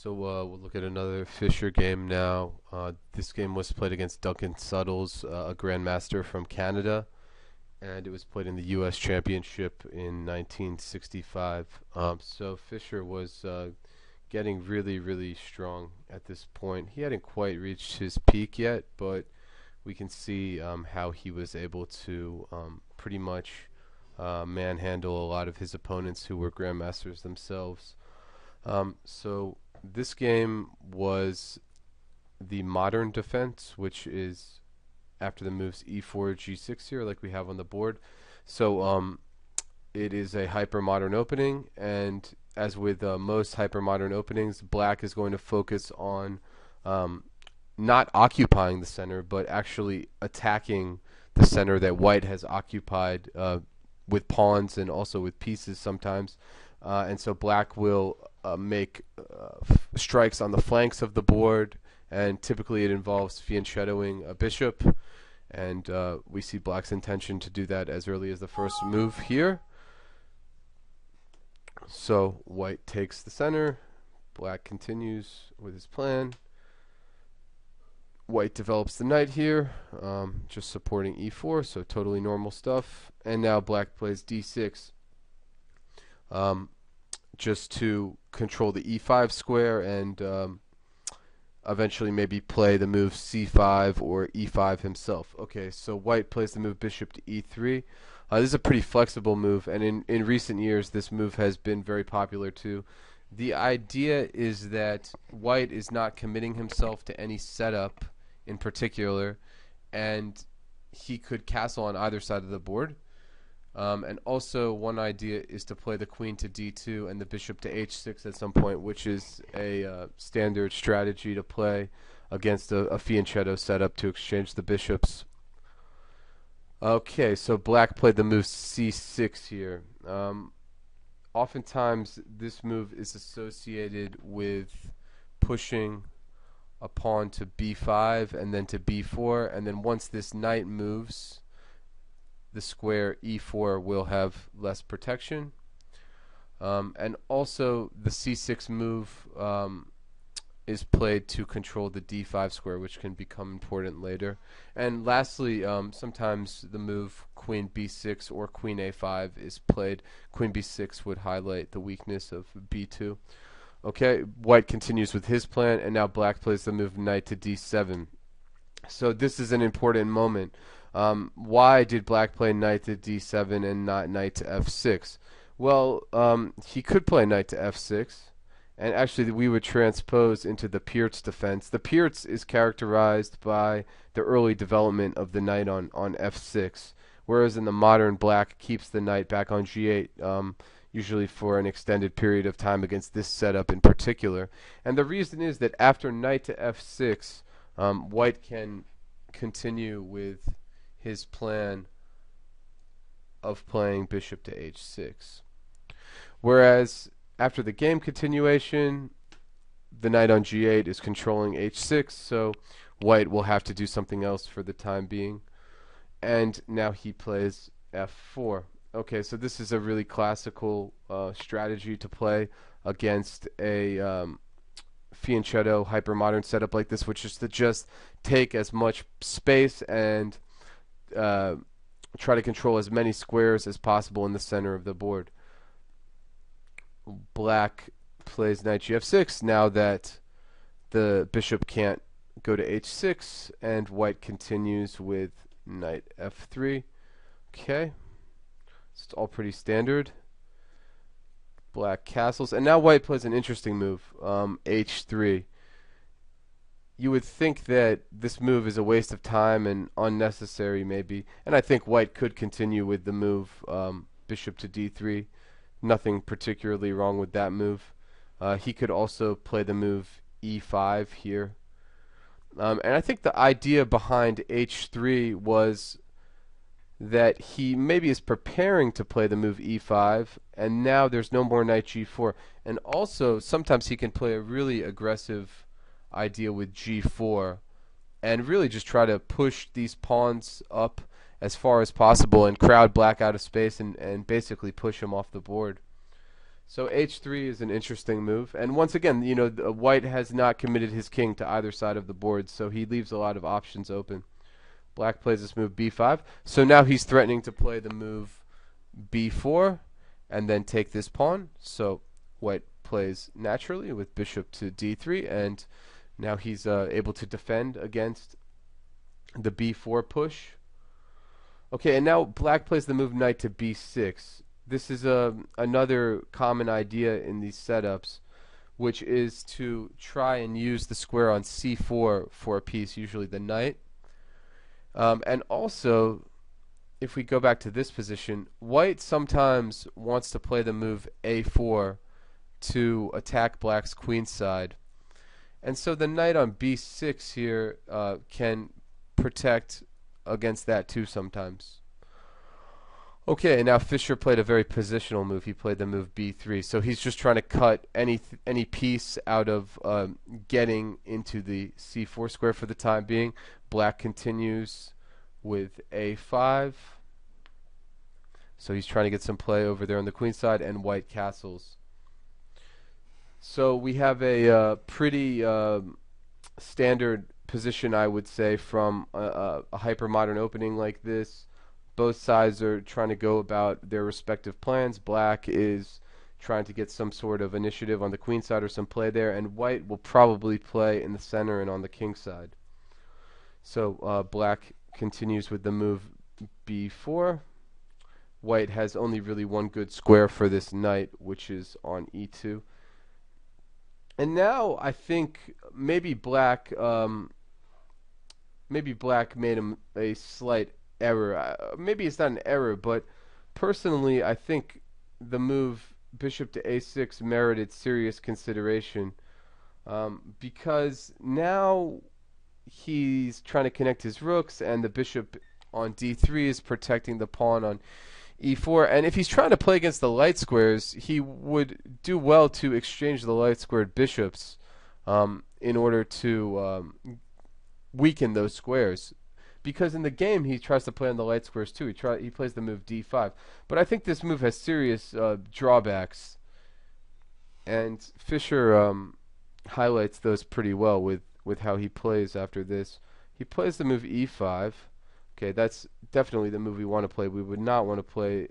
We'll look at another Fischer game now. This game was played against Duncan Suttles, a grandmaster from Canada, and it was played in the US Championship in 1965. So Fischer was getting really, really strong at this point. He hadn't quite reached his peak yet, but we can see how he was able to pretty much manhandle a lot of his opponents who were grandmasters themselves. So this game was the modern defense, which is after the moves e4, g6 here, like we have on the board. So it is a hyper-modern opening, and as with most hyper-modern openings, black is going to focus on not occupying the center, but actually attacking the center that white has occupied with pawns and also with pieces sometimes. And so black will make strikes on the flanks of the board, and typically it involves fianchettoing a bishop, and we see black's intention to do that as early as the first move here. So white takes the center, black continues with his plan. White develops the knight here, just supporting e4, so totally normal stuff. And now black plays d6. Just to control the e5 square and eventually maybe play the move c5 or e5 himself. Okay, so white plays the move bishop to e3. This is a pretty flexible move, and in recent years this move has been very popular too. The idea is that white is not committing himself to any setup in particular, and he could castle on either side of the board. And also one idea is to play the queen to d2 and the bishop to h6 at some point, which is a standard strategy to play against a fianchetto setup to exchange the bishops. Okay, so black played the move c6 here. Oftentimes this move is associated with pushing a pawn to b5 and then to b4, and then once this knight moves, the square e4 will have less protection. And also the c6 move is played to control the d5 square, which can become important later. And lastly, sometimes the move queen b6 or queen a5 is played. Queen b6 would highlight the weakness of b2. Okay, white continues with his plan, and now black plays the move knight to d7. So this is an important moment. Why did black play knight to d7 and not knight to f6? Well, he could play knight to f6, and actually we would transpose into the Peertz defense. The Peertz is characterized by the early development of the knight on f6, whereas in the modern, black keeps the knight back on g8, usually for an extended period of time against this setup in particular. And the reason is that after knight to f6, white can continue with his plan of playing bishop to h6. Whereas after the game continuation, the knight on g8 is controlling h6, so white will have to do something else for the time being. And now he plays f4. Okay, so this is a really classical strategy to play against a fianchetto hypermodern setup like this, which is to just take as much space and try to control as many squares as possible in the center of the board. Black plays knight gf6 now that the bishop can't go to h6, and white continues with knight f3. Okay, so it's all pretty standard. Black castles, and now white plays an interesting move, h3. You would think that this move is a waste of time and unnecessary maybe, and I think white could continue with the move bishop to d3. Nothing particularly wrong with that move. He could also play the move e5 here. And I think the idea behind h3 was that he maybe is preparing to play the move e5, and now there's no more knight g4. And also, sometimes he can play a really aggressive idea with g4 and really just try to push these pawns up as far as possible and crowd black out of space and basically push him off the board. So h3 is an interesting move, and once again, white has not committed his king to either side of the board, so he leaves a lot of options open. Black plays this move b5, so now he's threatening to play the move b4 and then take this pawn. So white plays naturally with bishop to d3, and now he's able to defend against the b4 push. Okay, and now black plays the move knight to b6. This is another common idea in these setups, which is to try and use the square on c4 for a piece, usually the knight. And also, if we go back to this position, white sometimes wants to play the move a4 to attack black's queen side. And so the knight on b6 here can protect against that too sometimes. Okay, now Fischer played a very positional move. He played the move b3. So he's just trying to cut any piece out of getting into the c4 square for the time being. Black continues with a5. So he's trying to get some play over there on the queen side, and white castles. So we have a pretty standard position, I would say, from a hyper-modern opening like this. Both sides are trying to go about their respective plans. Black is trying to get some sort of initiative on the queen side or some play there, and white will probably play in the center and on the king side. So black continues with the move b4. White has only really one good square for this knight, which is on e2. And now I think maybe black made a slight error. Maybe it's not an error, but personally I think the move bishop to a6 merited serious consideration, because now he's trying to connect his rooks, and the bishop on d3 is protecting the pawn on e4, and if he's trying to play against the light squares, he would do well to exchange the light squared bishops in order to weaken those squares, because in the game he tries to play on the light squares too. He plays the move d5, but I think this move has serious drawbacks, and Fischer highlights those pretty well with how he plays after this. He plays the move e5. Okay, that's definitely the move we want to play. We would not want to play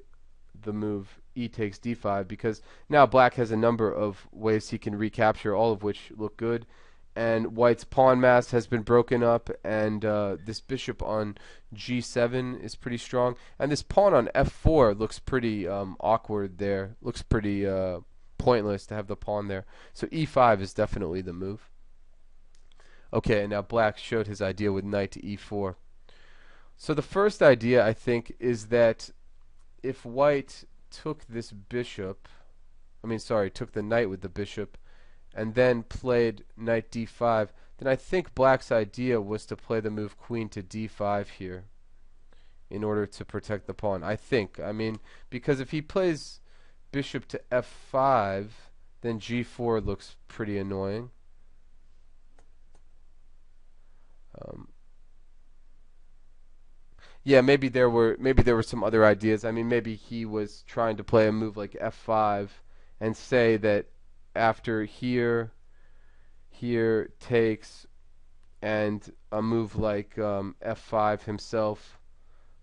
the move e takes d5, because now black has a number of ways he can recapture, all of which look good. And white's pawn mass has been broken up, and this bishop on g7 is pretty strong. And this pawn on f4 looks pretty awkward there. Looks pretty pointless to have the pawn there. So e5 is definitely the move. Okay, and now black showed his idea with knight to e4. So the first idea, I think, is that if white took this bishop, took the knight with the bishop, and then played knight d5, then I think black's idea was to play the move queen to d5 here in order to protect the pawn. I think. Because if he plays bishop to f5, then g4 looks pretty annoying. Yeah, maybe there were some other ideas. Maybe he was trying to play a move like f5 and say that after here takes, and a move like f5 himself,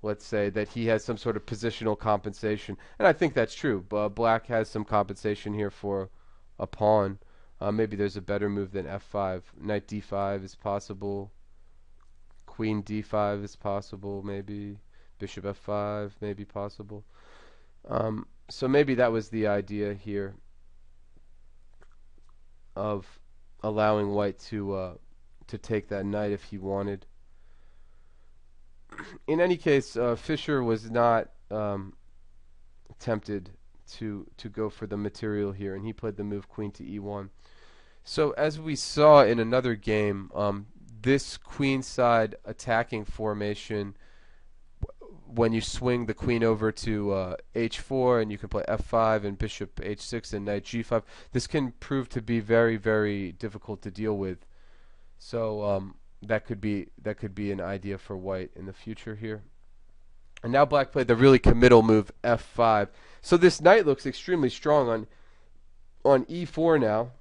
let's say, that he has some sort of positional compensation. And I think that's true. Black has some compensation here for a pawn. Maybe there's a better move than f5. Knight d5 is possible. Queen d5 is possible, maybe. Bishop f5 may be possible. So maybe that was the idea here of allowing white to take that knight if he wanted. In any case, Fischer was not tempted to go for the material here, and he played the move queen to e1. So as we saw in another game, this queenside attacking formation, when you swing the queen over to h4, and you can play f5 and bishop h6 and knight g5, this can prove to be very, very difficult to deal with. So that could be an idea for white in the future here. And now black played the really committal move f5. So this knight looks extremely strong on on e4 now.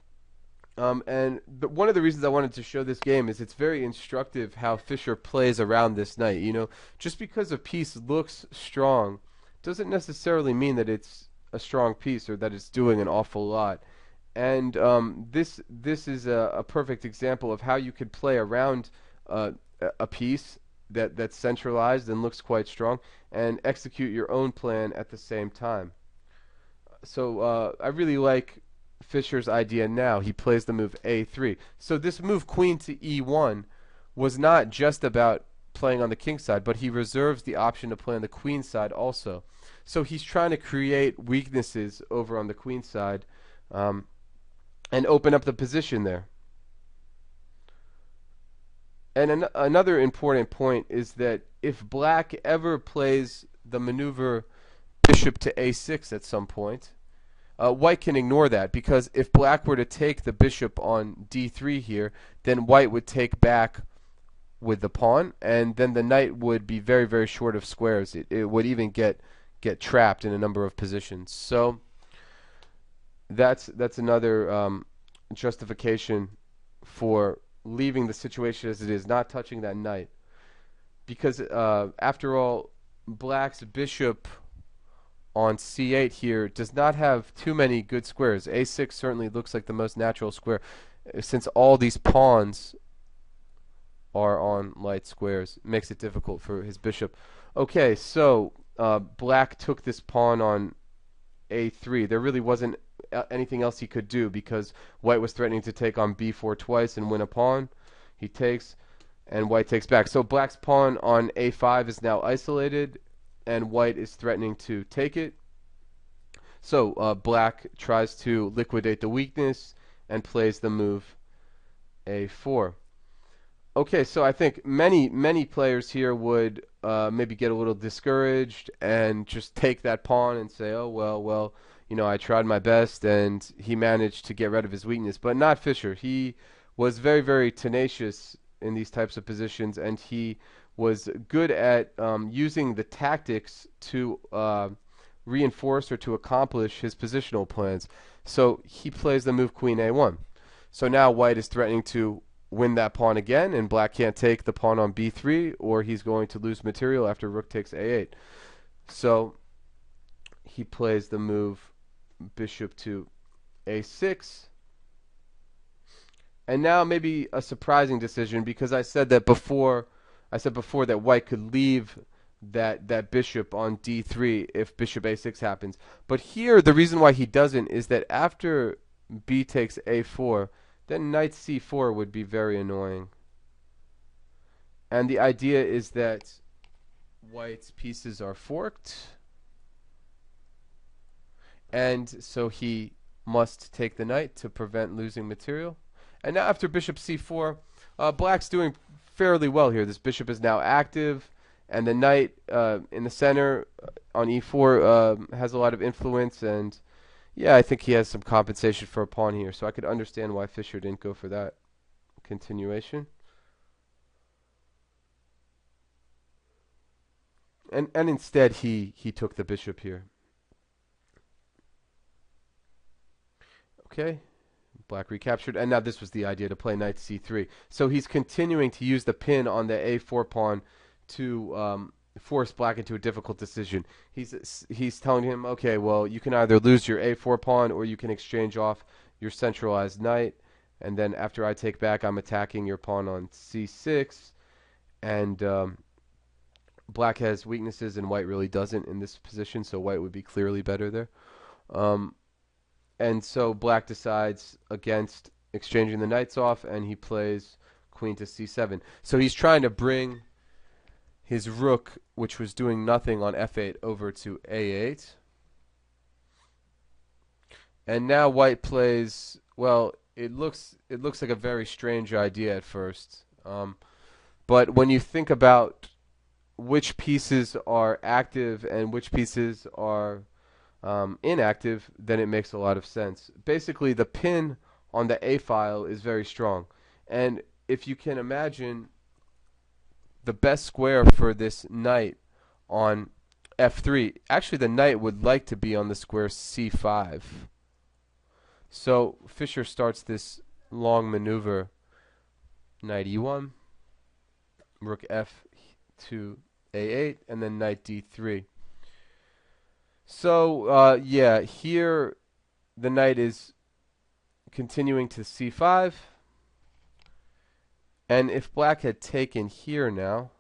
One of the reasons I wanted to show this game is it's very instructive how Fischer plays around this knight. You know, just because a piece looks strong doesn't necessarily mean that it's a strong piece or that it's doing an awful lot. And this is a perfect example of how you could play around a piece that's centralized and looks quite strong and execute your own plan at the same time. So I really like Fischer's idea now. He plays the move a3. So this move queen to e1 was not just about playing on the king side, but he reserves the option to play on the queen side also. So he's trying to create weaknesses over on the queen side and open up the position there. And another important point is that if black ever plays the maneuver bishop to a6 at some point, white can ignore that, because if black were to take the bishop on d3 here, then white would take back with the pawn, and then the knight would be very, very short of squares. It would even get trapped in a number of positions. So that's another justification for leaving the situation as it is, not touching that knight, because after all, black's bishop on c8 here does not have too many good squares. a6 certainly looks like the most natural square, since all these pawns are on light squares. It makes it difficult for his bishop. Okay, so black took this pawn on a3. There really wasn't anything else he could do, because white was threatening to take on b4 twice and win a pawn. He takes, and white takes back. So black's pawn on a5 is now isolated, and white is threatening to take it. So black tries to liquidate the weakness and plays the move a4. Okay, so I think many players here would maybe get a little discouraged and just take that pawn and say, oh well, you know, I tried my best and he managed to get rid of his weakness. But not Fischer. He was very, very tenacious in these types of positions, and he was good at using the tactics to reinforce or to accomplish his positional plans. So he plays the move queen a1. So now white is threatening to win that pawn again, and black can't take the pawn on b3, or he's going to lose material after rook takes a8. So he plays the move bishop to a6. And now maybe a surprising decision, because I said before that white could leave that bishop on d3 if bishop a6 happens. But here the reason why he doesn't is that after b takes a4, then knight c4 would be very annoying. And the idea is that white's pieces are forked, and so he must take the knight to prevent losing material. And now after bishop c4, black's doing fairly well here. This bishop is now active, and the knight in the center on e4 has a lot of influence, and yeah, I think he has some compensation for a pawn here, so I could understand why Fischer didn't go for that continuation. And instead he took the bishop here. Okay, black recaptured, and now this was the idea, to play knight c3. So he's continuing to use the pin on the a4 pawn to force black into a difficult decision. He's telling him, okay, well, you can either lose your a4 pawn or you can exchange off your centralized knight, and then after I take back, I'm attacking your pawn on c6, and black has weaknesses and white really doesn't in this position, so white would be clearly better there. And so black decides against exchanging the knights off, and he plays queen to c7. So he's trying to bring his rook, which was doing nothing on f8, over to a8. And now white plays, well, it looks like a very strange idea at first. But when you think about which pieces are active and which pieces are inactive, then it makes a lot of sense. Basically, the pin on the A file is very strong, and if you can imagine, the best square for this knight on f3, actually the knight would like to be on the square c5. So Fischer starts this long maneuver, knight e1, rook f to a8, and then knight d3. So yeah, here the knight is continuing to c5, and if black had taken here now,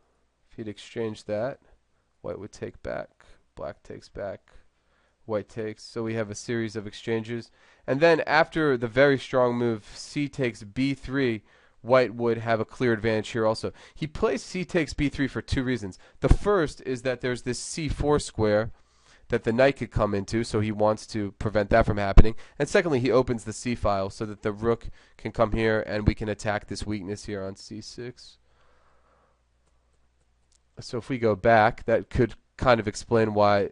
if he'd exchanged that, white would take back, black takes back, white takes. So we have a series of exchanges. And then after the very strong move, c takes b3, white would have a clear advantage here also. He plays c takes b3 for two reasons. The first is that there's this c4 square that the knight could come into, so he wants to prevent that from happening. And secondly, he opens the c file so that the rook can come here and we can attack this weakness here on c6. So if we go back, that could kind of explain why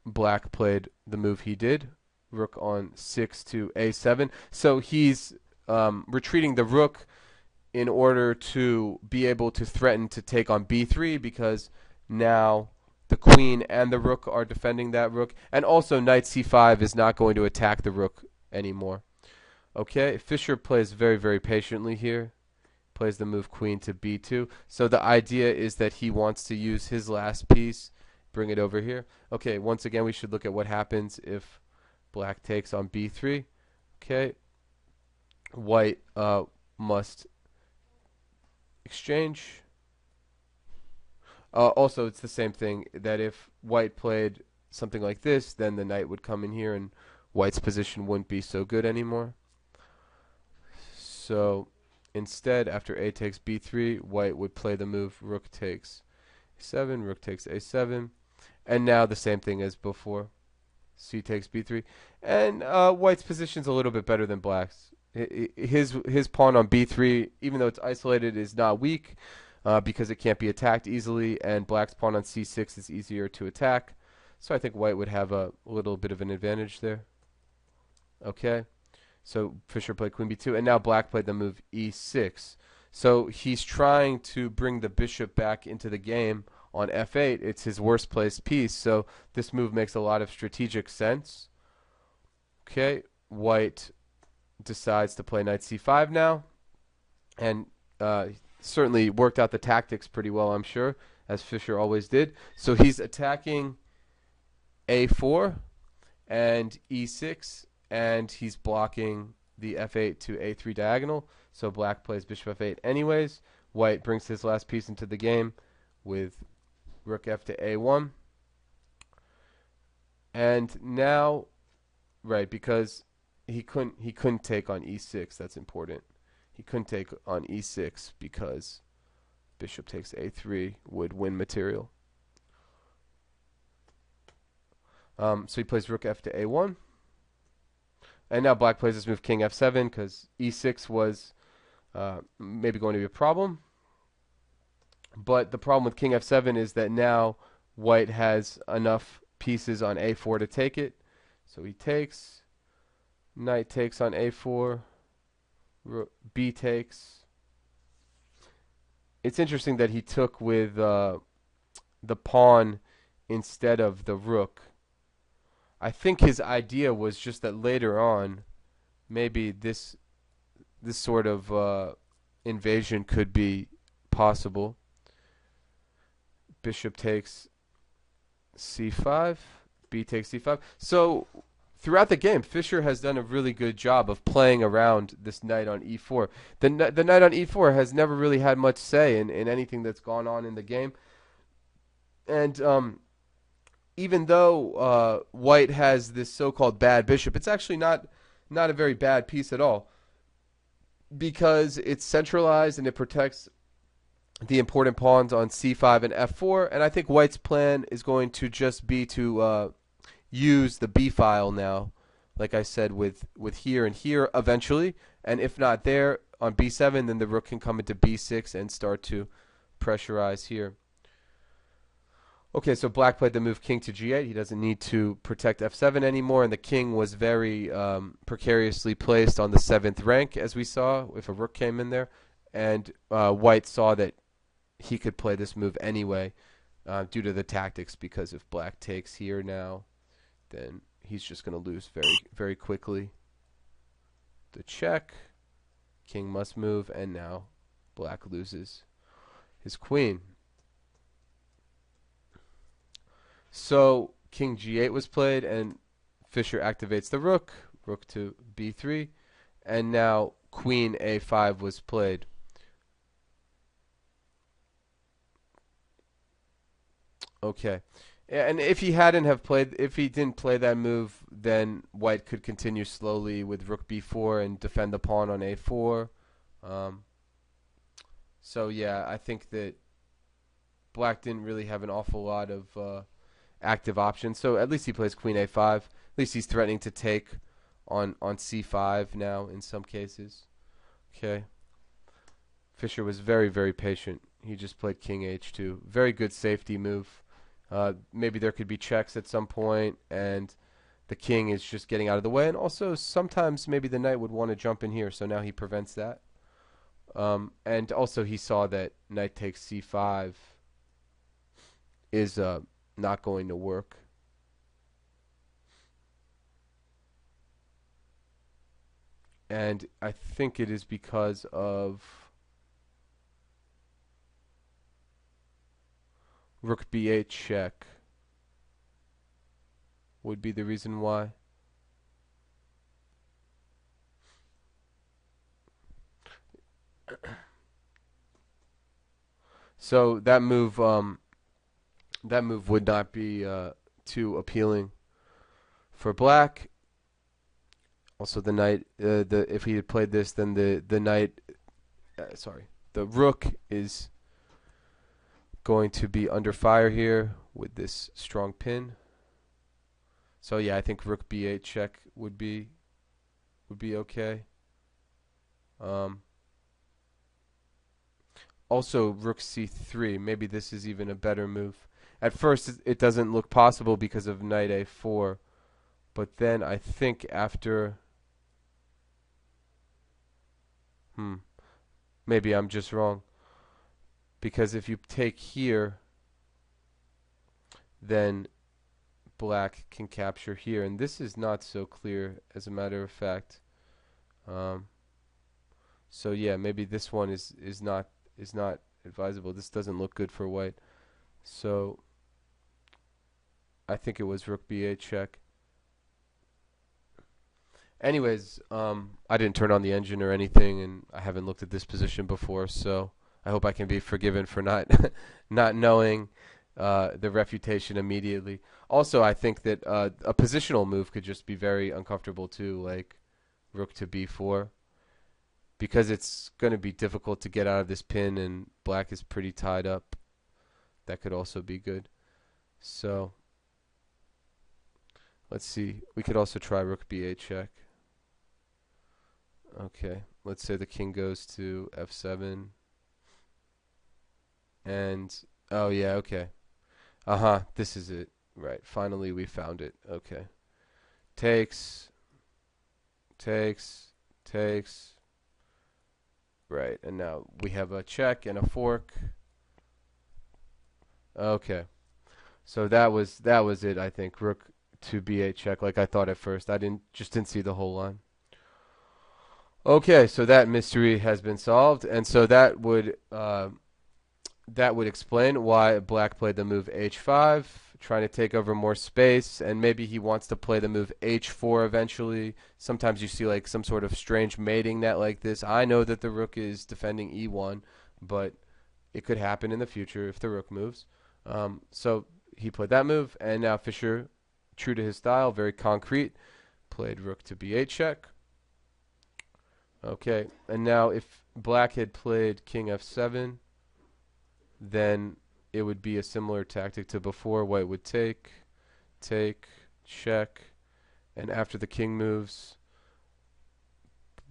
black played the move he did, rook on 6 to a7. So he's retreating the rook in order to be able to threaten to take on b3, because now the queen and the rook are defending that rook, and also knight c5 is not going to attack the rook anymore. Okay, Fischer plays very, very patiently here. Plays the move queen to b2. So the idea is that he wants to use his last piece, bring it over here. Okay, once again we should look at what happens if black takes on b3. Okay, white must exchange. Also, it's the same thing, that if white played something like this, then the knight would come in here and white's position wouldn't be so good anymore. So instead, after a takes b3, white would play the move rook takes a7, rook takes a7, and now the same thing as before. C takes b3, and white's position's a little bit better than black's. His pawn on b3, even though it's isolated, is not weak, because it can't be attacked easily, and black's pawn on c6 is easier to attack. So I think white would have a little bit of an advantage there. Okay, so Fischer played queen b2, and now black played the move e6. So he's trying to bring the bishop back into the game on f8. It's his worst placed piece, so this move makes a lot of strategic sense. Okay, white decides to play knight c5 now, and certainly worked out the tactics pretty well, I'm sure, as Fischer always did. So he's attacking a4 and e6, and he's blocking the f8 to a3 diagonal. So black plays bishop f8 anyways. White brings his last piece into the game with rook f to a1. And now, right, because he couldn't take on e6, that's important. He couldn't take on e6 because bishop takes a3 would win material. So he plays rook f to a1. And now black plays this move king f7 because e6 was maybe going to be a problem. But the problem with king f7 is that now white has enough pieces on a4 to take it. So he takes, knight takes on a4, b takes. It's interesting that he took with the pawn instead of the rook. I think his idea was just that later on, maybe this sort of invasion could be possible. Bishop takes c5, b takes c5. So throughout the game, Fischer has done a really good job of playing around this knight on e4. The knight on e4 has never really had much say in anything that's gone on in the game. And even though white has this so-called bad bishop, it's actually not a very bad piece at all, because it's centralized and it protects the important pawns on c5 and f4. And I think white's plan is going to just be to use the b file now, like I said, with here and here eventually, and if not there on b7, then the rook can come into b6 and start to pressurize here. Okay, so black played the move king to g8. He doesn't need to protect f7 anymore, and the king was very precariously placed on the 7th rank, as we saw, if a rook came in there. And white saw that he could play this move anyway due to the tactics, because if black takes here now, then he's just going to lose very, very quickly. the check. King must move, and now black loses his queen. So king g8 was played, and Fischer activates the rook. Rook to b3, and now queen a5 was played. Okay. And if he didn't play that move, then white could continue slowly with rook b4 and defend the pawn on a4. So yeah, I think that black didn't really have an awful lot of active options. So at least he plays queen a5. At least he's threatening to take on c5 now in some cases. Okay. Fischer was very, very patient. He just played king h2. Very good safety move. Maybe there could be checks at some point, and the king is just getting out of the way. And also, sometimes maybe the knight would want to jump in here, so now he prevents that. And also, he saw that knight takes c5 is not going to work. And I think it is because of rook b8 check would be the reason why. So that move would not be too appealing for black. Also, the knight. If he had played this, then the knight. The rook is going to be under fire here with this strong pin. So yeah, I think rook b8 check would be okay. Also, rook c3. Maybe this is even a better move. At first, it doesn't look possible because of knight a4, but then I think after. Maybe I'm just wrong. Because if you take here, then black can capture here, and this is not so clear, as a matter of fact. So yeah, maybe this one is not advisable. This doesn't look good for white. So I think it was rook b8 check. Anyways, I didn't turn on the engine or anything, and I haven't looked at this position before, so I hope I can be forgiven for not not knowing the refutation immediately. Also, I think that a positional move could just be very uncomfortable too, like rook to b4, because it's going to be difficult to get out of this pin, and black is pretty tied up. That could also be good. So let's see. We could also try rook b8 check. Okay, let's say the king goes to f7. And, oh yeah, okay. This is it. Right, finally we found it. Okay. Takes. Right, and now we have a check and a fork. Okay. So that was it, I think. Rook to b8 check, like I thought at first. I didn't see the whole line. Okay, so that mystery has been solved, and so that would explain why black played the move h5, trying to take over more space, and maybe he wants to play the move h4 eventually. Sometimes you see like some sort of strange mating net like this. I know that the rook is defending e1, but it could happen in the future if the rook moves. So he played that move, and now Fischer, true to his style, very concrete, played rook to b8 check. Okay, and now if black had played king f7, then it would be a similar tactic to before. White would take, check, and after the king moves,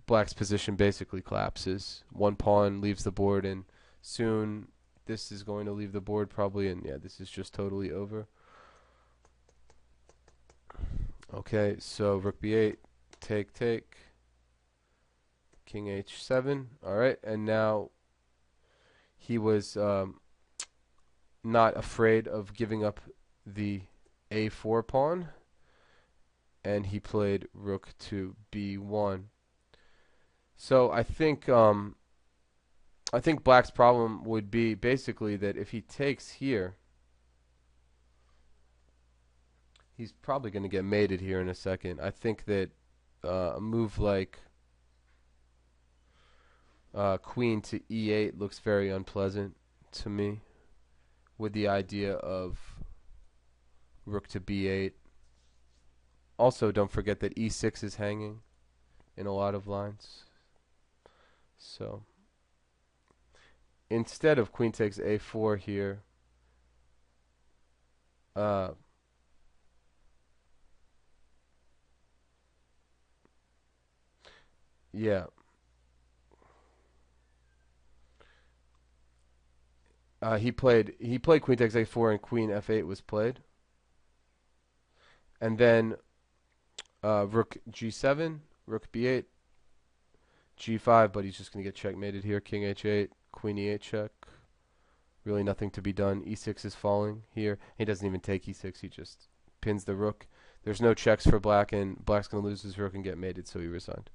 black's position basically collapses. One pawn leaves the board, and soon this is going to leave the board probably, and yeah, this is just totally over. Okay, so rook b8, take, king h7. All right, and now he was not afraid of giving up the a4 pawn, and he played rook to b1. So I think black's problem would be basically that if he takes here, he's probably going to get mated here in a second. I think that a move like queen to e8 looks very unpleasant to me, with the idea of rook to b8. Also, don't forget that e6 is hanging in a lot of lines. So instead of queen takes a4 here, uh, yeah, he played queen takes a4 and queen f8 was played, and then rook g7, rook b8, g5, but he's just going to get checkmated here. King h8, queen e8 check. Really nothing to be done. e6 is falling here. He doesn't even take e6. He just pins the rook. There's no checks for black, and black's going to lose his rook and get mated, so he resigned.